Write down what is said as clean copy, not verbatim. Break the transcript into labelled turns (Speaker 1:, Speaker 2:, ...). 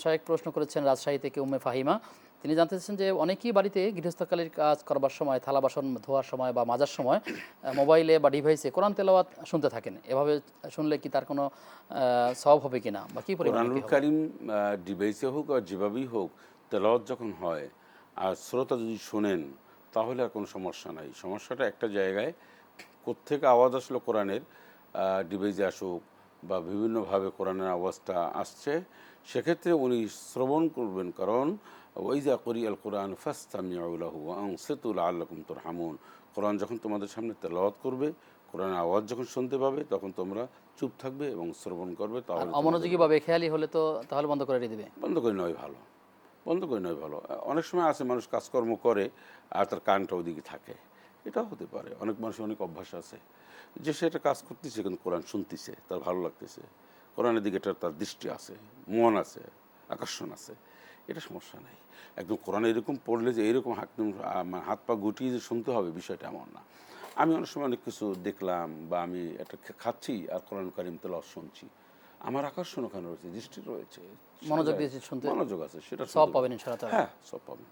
Speaker 1: শায়েখ প্রশ্ন করেছেন রাজশাহী থেকে উম্মে ফাহিমা। তিনি জানতে চাচ্ছেন যে অনেকেই বাড়িতে গৃহস্থকালীর কাজ করবার সময়, থালা বাসন ধোয়ার সময় বা মাজার সময় মোবাইলে বা ডিভাইসে কোরআন তেলাওয়াত শুনতে থাকেন। এভাবে শুনলে কি তার কোনো সওয়াব হবে কিনা বা কি পরিমাণে কি
Speaker 2: কোরআনুল
Speaker 1: হবে?
Speaker 2: কারিম ডিভাইসে হোক আর যেভাবেই হোক, তেলাওয়াত যখন হয় আর শ্রোতা যদি শোনেন তাহলে আর কোনো সমস্যা নাই। সমস্যাটা একটা জায়গায়, কোত্থেকে আওয়াজ আসলো কোরআনের, ডিভাইসে আসুক বা বিভিন্নভাবে কোরআনের আওয়াজটা আসছে, সেক্ষেত্রে উনি শ্রবণ করবেন। কারণ ওয়াইজা করি আল কোরআন ফাস্তামিউ লাহু ওয়া আনসিতু লাআল্লাকুম তুরহামুন। কোরআন যখন তোমাদের সামনে তেলাওয়াত করবে, কোরআনের আওয়াজ যখন শুনতে পাবে, তখন তোমরা চুপ থাকবে এবং শ্রবণ করবে,
Speaker 1: আর
Speaker 2: তাহলে তোমাদের
Speaker 1: অমনোযোগী বা বেখেয়ালি হলে তো তাহলে বন্ধ করে দিবে।
Speaker 2: বন্ধ করে নেওয়াই ভালো। বন্ধ করে নেওয়াই ভালো। অনেক সময় আছে মানুষ কাজকর্ম করে আর তার কানটা ওদিকে থাকে, এটাও হতে পারে। অনেক মানুষের অনেক অভ্যাস আছে যে সে একটা কাজ করতেছে কিন্তু কোরআন শুনতেছে, তার ভালো লাগতেছে, কোরআনের দিকে তার দৃষ্টি আছে, মন আছে, আকর্ষণ আছে, এটা সমস্যা নাই। একদম কোরআন এরকম পড়লে যে এরকম হাত পা গুটিয়ে যে শুনতে হবে, বিষয়টা এমন না। আমি অনেক সময় অনেক কিছু দেখলাম, বা আমি একটা খাচ্ছি আর কোরআন কারিম তেলাওয়াত শুনছি, আমার আকর্ষণ ওখানে রয়েছে, দৃষ্টি রয়েছে,
Speaker 1: মনোযোগ দিয়ে শুনতে
Speaker 2: মনোযোগ আছে, সেটা
Speaker 1: সওয়াব
Speaker 2: শুনতে
Speaker 1: পাবেন
Speaker 2: পারবো।
Speaker 1: ইনশাআল্লাহ তাআলা।
Speaker 2: হ্যাঁ, সব পাবেন।